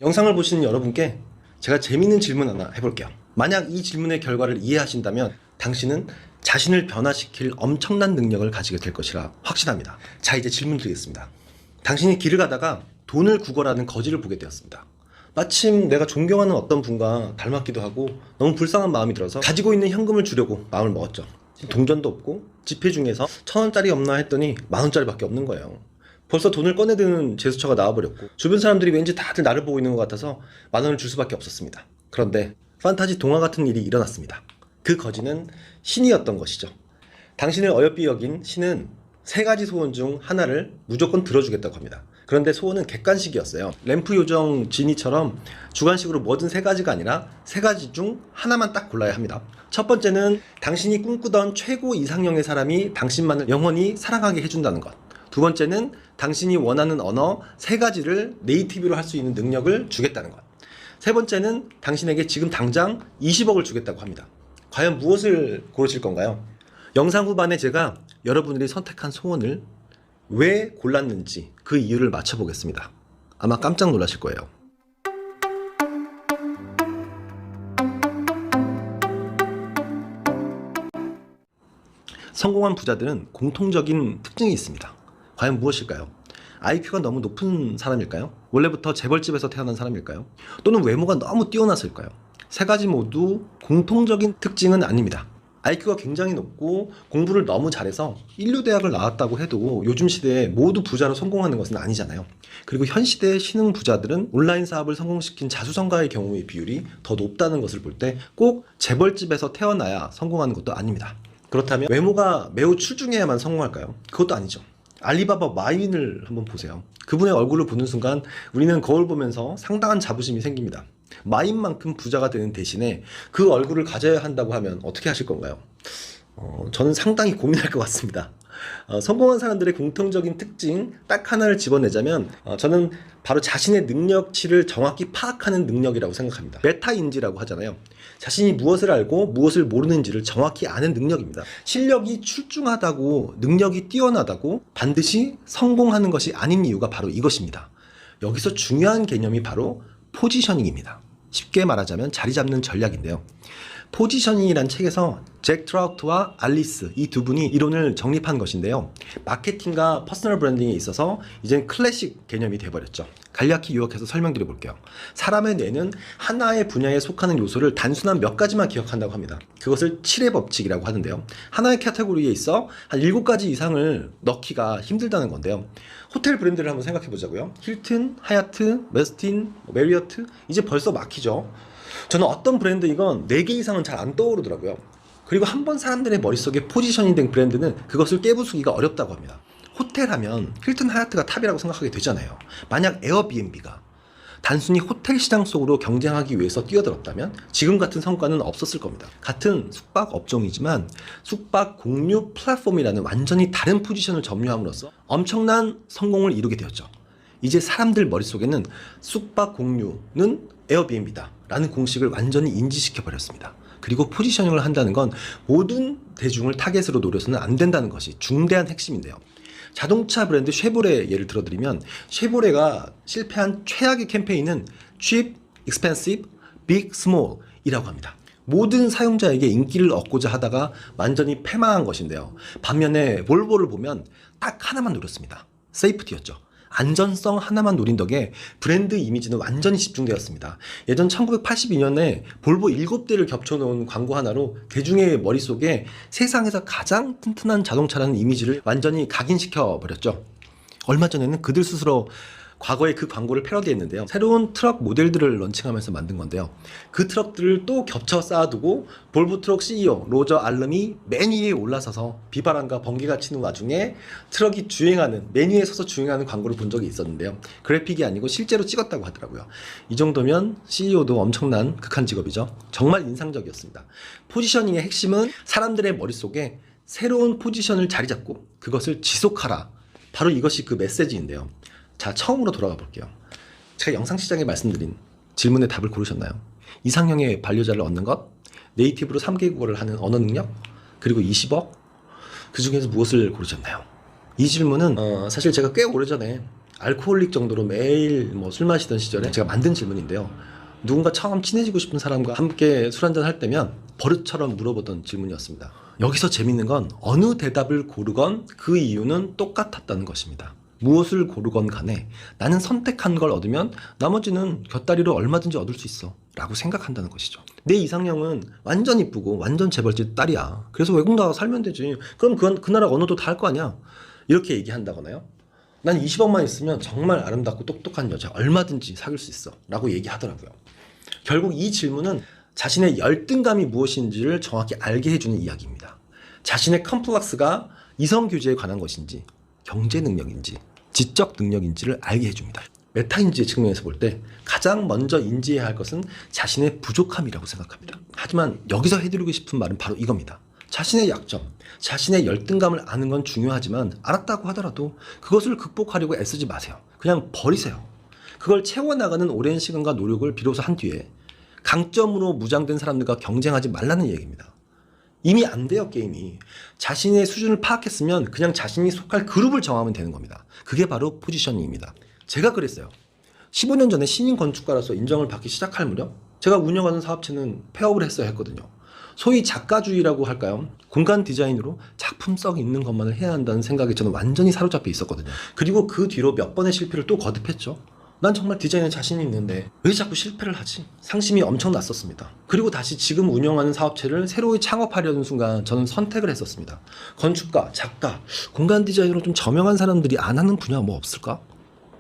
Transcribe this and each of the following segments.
영상을 보시는 여러분께 제가 재밌는 질문 하나 해볼게요. 만약 이 질문의 결과를 이해하신다면 당신은 자신을 변화시킬 엄청난 능력을 가지게 될 것이라 확신합니다. 자, 이제 질문 드리겠습니다. 당신이 길을 가다가 돈을 구걸하는 거지를 보게 되었습니다. 마침 내가 존경하는 어떤 분과 닮았기도 하고 너무 불쌍한 마음이 들어서 가지고 있는 현금을 주려고 마음을 먹었죠. 동전도 없고 지폐 중에서 1,000원짜리 없나 했더니 10,000원짜리밖에 없는 거예요. 벌써 돈을 꺼내드는 제스처가 나와버렸고 주변 사람들이 왠지 다들 나를 보고 있는 것 같아서 10,000원을 줄 수밖에 없었습니다. 그런데 판타지 동화 같은 일이 일어났습니다. 그 거지는 신이었던 것이죠. 당신을 어여삐 여긴 신은 3가지 소원 중 하나를 무조건 들어주겠다고 합니다. 그런데 소원은 객관식이었어요. 램프 요정 지니처럼 주관식으로 뭐든 3가지가 아니라 3가지 중 하나만 딱 골라야 합니다. 첫 번째는 당신이 꿈꾸던 최고 이상형의 사람이 당신만을 영원히 사랑하게 해준다는 것. 두 번째는 당신이 원하는 언어 3가지를 네이티브로 할 수 있는 능력을 주겠다는 것. 세 번째는 당신에게 지금 당장 20억을 주겠다고 합니다. 과연 무엇을 고르실 건가요? 영상 후반에 제가 여러분들이 선택한 소원을 왜 골랐는지 그 이유를 맞춰보겠습니다. 아마 깜짝 놀라실 거예요. 성공한 부자들은 공통적인 특징이 있습니다. 과연 무엇일까요? IQ가 너무 높은 사람일까요? 원래부터 재벌집에서 태어난 사람일까요? 또는 외모가 너무 뛰어나서일까요? 3가지 모두 공통적인 특징은 아닙니다. IQ가 굉장히 높고 공부를 너무 잘해서 인류대학을 나왔다고 해도 요즘 시대에 모두 부자로 성공하는 것은 아니잖아요. 그리고 현 시대의 신흥 부자들은 온라인 사업을 성공시킨 자수성가의 경우의 비율이 더 높다는 것을 볼 때 꼭 재벌집에서 태어나야 성공하는 것도 아닙니다. 그렇다면 외모가 매우 출중해야만 성공할까요? 그것도 아니죠. 알리바바 마윈을 한번 보세요. 그분의 얼굴을 보는 순간 우리는 거울 보면서 상당한 자부심이 생깁니다. 마인만큼 부자가 되는 대신에 그 얼굴을 가져야 한다고 하면 어떻게 하실 건가요? 저는 상당히 고민할 것 같습니다. 성공한 사람들의 공통적인 특징 딱 하나를 집어내자면 저는 바로 자신의 능력치를 정확히 파악하는 능력이라고 생각합니다. 메타인지라고 하잖아요. 자신이 무엇을 알고 무엇을 모르는지를 정확히 아는 능력입니다. 실력이 출중하다고 능력이 뛰어나다고 반드시 성공하는 것이 아닌 이유가 바로 이것입니다. 여기서 중요한 개념이 바로 포지셔닝입니다. 쉽게 말하자면 자리 잡는 전략인데요. 포지셔닝이란 책에서 잭 트라우트와 알리스 이 두 분이 이론을 정립한 것인데요. 마케팅과 퍼스널 브랜딩에 있어서 이젠 클래식 개념이 돼버렸죠. 간략히 요약해서 설명드려 볼게요. 사람의 뇌는 하나의 분야에 속하는 요소를 단순한 몇 가지만 기억한다고 합니다. 그것을 7의 법칙이라고 하는데요. 하나의 카테고리에 있어 한 7가지 이상을 넣기가 힘들다는 건데요. 호텔 브랜드를 한번 생각해 보자고요. 힐튼, 하얏트, 메스틴, 메리어트 이제 벌써 막히죠. 저는 어떤 브랜드이건 4개 이상은 잘 안 떠오르더라고요. 그리고 한번 사람들의 머릿속에 포지셔닝 된 브랜드는 그것을 깨부수기가 어렵다고 합니다. 호텔 하면 힐튼 하얏트가 탑이라고 생각하게 되잖아요. 만약 에어비앤비가 단순히 호텔 시장 속으로 경쟁하기 위해서 뛰어들었다면 지금 같은 성과는 없었을 겁니다. 같은 숙박 업종이지만 숙박 공유 플랫폼이라는 완전히 다른 포지션을 점유함으로써 엄청난 성공을 이루게 되었죠. 이제 사람들 머릿속에는 숙박 공유는 에어비앤비다 라는 공식을 완전히 인지시켜 버렸습니다. 그리고 포지셔닝을 한다는 건 모든 대중을 타겟으로 노려서는 안 된다는 것이 중대한 핵심인데요. 자동차 브랜드 쉐보레 예를 들어드리면 쉐보레가 실패한 최악의 캠페인은 cheap, expensive, big, small 이라고 합니다. 모든 사용자에게 인기를 얻고자 하다가 완전히 패망한 것인데요. 반면에 볼보를 보면 딱 하나만 노렸습니다. 세이프티였죠. 안전성 하나만 노린 덕에 브랜드 이미지는 완전히 집중되었습니다. 예전 1982년에 볼보 7대를 겹쳐놓은 광고 하나로 대중의 머릿속에 세상에서 가장 튼튼한 자동차라는 이미지를 완전히 각인시켜 버렸죠. 얼마 전에는 그들 스스로 과거에 그 광고를 패러디했는데요. 새로운 트럭 모델들을 런칭하면서 만든 건데요. 그 트럭들을 또 겹쳐 쌓아두고 볼보 트럭 CEO 로저 알름이 맨 위에 올라서서 비바람과 번개가 치는 와중에 트럭이 주행하는 맨 위에 서서 주행하는 광고를 본 적이 있었는데요. 그래픽이 아니고 실제로 찍었다고 하더라고요. 이 정도면 CEO도 엄청난 극한 직업이죠. 정말 인상적이었습니다. 포지셔닝의 핵심은 사람들의 머릿속에 새로운 포지션을 자리 잡고 그것을 지속하라. 바로 이것이 그 메시지인데요. 자, 처음으로 돌아가 볼게요. 제가 영상 시작에 말씀드린 질문의 답을 고르셨나요? 이상형의 반려자를 얻는 것, 네이티브로 3개 국어를 하는 언어 능력, 그리고 20억? 그 중에서 무엇을 고르셨나요? 이 질문은 사실 제가 꽤 오래전에 알코올릭 정도로 매일 뭐 술 마시던 시절에 제가 만든 질문인데요. 누군가 처음 친해지고 싶은 사람과 함께 술 한잔 할 때면 버릇처럼 물어보던 질문이었습니다. 여기서 재밌는 건 어느 대답을 고르건 그 이유는 똑같았다는 것입니다. 무엇을 고르건 간에 나는 선택한 걸 얻으면 나머지는 곁다리로 얼마든지 얻을 수 있어 라고 생각한다는 것이죠. 내 이상형은 완전 이쁘고 완전 재벌집 딸이야. 그래서 외국 나가 살면 되지. 그럼 그 나라 언어도 다 할 거 아니야. 이렇게 얘기한다거나요. 난 20억만 있으면 정말 아름답고 똑똑한 여자 얼마든지 사귈 수 있어 라고 얘기하더라고요. 결국 이 질문은 자신의 열등감이 무엇인지를 정확히 알게 해주는 이야기입니다. 자신의 컴플렉스가 이성 교제에 관한 것인지 경제 능력인지 지적 능력인지를 알게 해줍니다. 메타인지의 측면에서 볼 때 가장 먼저 인지해야 할 것은 자신의 부족함이라고 생각합니다. 하지만 여기서 해드리고 싶은 말은 바로 이겁니다. 자신의 약점, 자신의 열등감을 아는 건 중요하지만 알았다고 하더라도 그것을 극복하려고 애쓰지 마세요. 그냥 버리세요. 그걸 채워나가는 오랜 시간과 노력을 비로소 한 뒤에 강점으로 무장된 사람들과 경쟁하지 말라는 얘기입니다. 이미 안 돼요, 게임이. 자신의 수준을 파악했으면 그냥 자신이 속할 그룹을 정하면 되는 겁니다. 그게 바로 포지셔닝입니다. 제가 그랬어요. 15년 전에 신인 건축가로서 인정을 받기 시작할 무렵 제가 운영하는 사업체는 폐업을 했어야 했거든요. 소위 작가주의라고 할까요? 공간 디자인으로 작품성 있는 것만을 해야 한다는 생각에 저는 완전히 사로잡혀 있었거든요. 그리고 그 뒤로 몇 번의 실패를 또 거듭했죠. 난 정말 디자인에 자신이 있는데 왜 자꾸 실패를 하지? 상심이 엄청 났었습니다. 그리고 다시 지금 운영하는 사업체를 새로이 창업하려는 순간 저는 선택을 했었습니다. 건축가, 작가, 공간 디자인으로 좀 저명한 사람들이 안 하는 분야 뭐 없을까?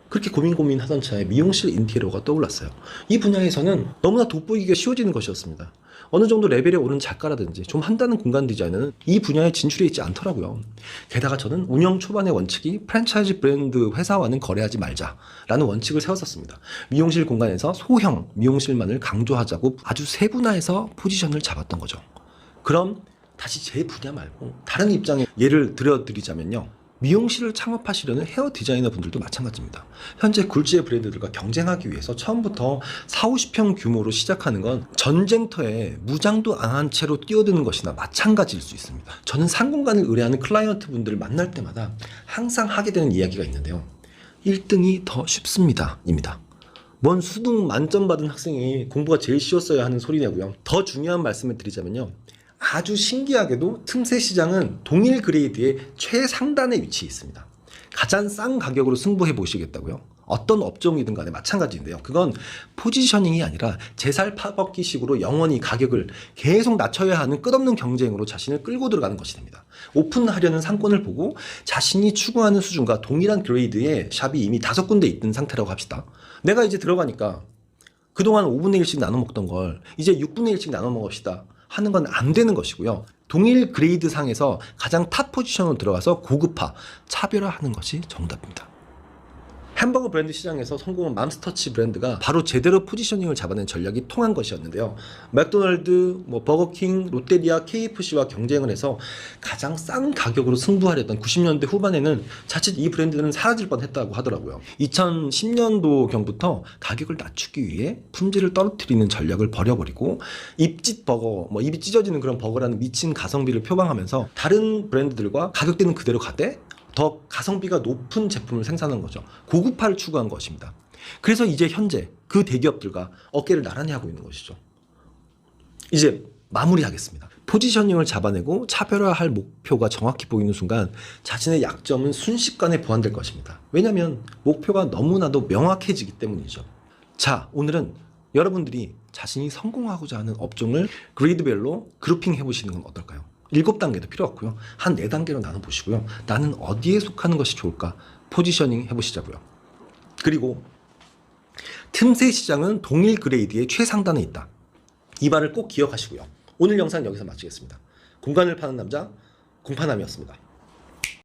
그렇게 고민하던 차에 미용실 인테리어가 떠올랐어요. 이 분야에서는 너무나 돋보이기가 쉬워지는 것이었습니다. 어느 정도 레벨에 오른 작가라든지 좀 한다는 공간 디자이너는 이 분야에 진출해 있지 않더라고요. 게다가 저는 운영 초반의 원칙이 프랜차이즈 브랜드 회사와는 거래하지 말자라는 원칙을 세웠었습니다. 미용실 공간에서 소형 미용실만을 강조하자고 아주 세분화해서 포지션을 잡았던 거죠. 그럼 다시 제 분야 말고 다른 입장의 예를 들어드리자면요. 미용실을 창업하시려는 헤어 디자이너 분들도 마찬가지입니다. 현재 굴지의 브랜드들과 경쟁하기 위해서 처음부터 40~50평 규모로 시작하는 건 전쟁터에 무장도 안 한 채로 뛰어드는 것이나 마찬가지일 수 있습니다. 저는 상공간을 의뢰하는 클라이언트 분들을 만날 때마다 항상 하게 되는 이야기가 있는데요. 1등이 더 쉽습니다 입니다. 뭔 수능 만점 받은 학생이 공부가 제일 쉬웠어야 하는 소리냐고요. 더 중요한 말씀을 드리자면요. 아주 신기하게도 틈새 시장은 동일 그레이드의 최상단에 위치해 있습니다. 가장 싼 가격으로 승부해 보시겠다고요? 어떤 업종이든 간에 마찬가지인데요. 그건 포지셔닝이 아니라 제살 파먹기식으로 영원히 가격을 계속 낮춰야 하는 끝없는 경쟁으로 자신을 끌고 들어가는 것이 됩니다. 오픈하려는 상권을 보고 자신이 추구하는 수준과 동일한 그레이드의 샵이 이미 5군데 있던 상태라고 합시다. 내가 이제 들어가니까 그동안 5분의 1씩 나눠 먹던 걸 이제 6분의 1씩 나눠 먹읍시다 하는 건 안 되는 것이고요. 동일 그레이드 상에서 가장 탑 포지션으로 들어가서 고급화, 차별화하는 것이 정답입니다. 햄버거 브랜드 시장에서 성공한 맘스터치 브랜드가 바로 제대로 포지셔닝을 잡아낸 전략이 통한 것이었는데요. 맥도날드, 버거킹, 롯데리아, KFC와 경쟁을 해서 가장 싼 가격으로 승부하려던 90년대 후반에는 자칫 이 브랜드는 사라질 뻔했다고 하더라고요. 2010년도경부터 가격을 낮추기 위해 품질을 떨어뜨리는 전략을 버려버리고 입짓 버거, 입이 찢어지는 그런 버거라는 미친 가성비를 표방하면서 다른 브랜드들과 가격대는 그대로 가되 더 가성비가 높은 제품을 생산한 거죠. 고급화를 추구한 것입니다. 그래서 이제 현재 그 대기업들과 어깨를 나란히 하고 있는 것이죠. 이제 마무리하겠습니다. 포지셔닝을 잡아내고 차별화할 목표가 정확히 보이는 순간 자신의 약점은 순식간에 보완될 것입니다. 왜냐하면 목표가 너무나도 명확해지기 때문이죠. 자, 오늘은 여러분들이 자신이 성공하고자 하는 업종을 그레이드별로 그룹핑 해보시는 건 어떨까요? 7단계도 필요 없고요. 한 4단계로 나눠보시고요. 나는 어디에 속하는 것이 좋을까? 포지셔닝 해보시자고요. 그리고 틈새 시장은 동일 그레이드의 최상단에 있다. 이 말을 꼭 기억하시고요. 오늘 영상 여기서 마치겠습니다. 공간을 파는 남자, 공파남이었습니다.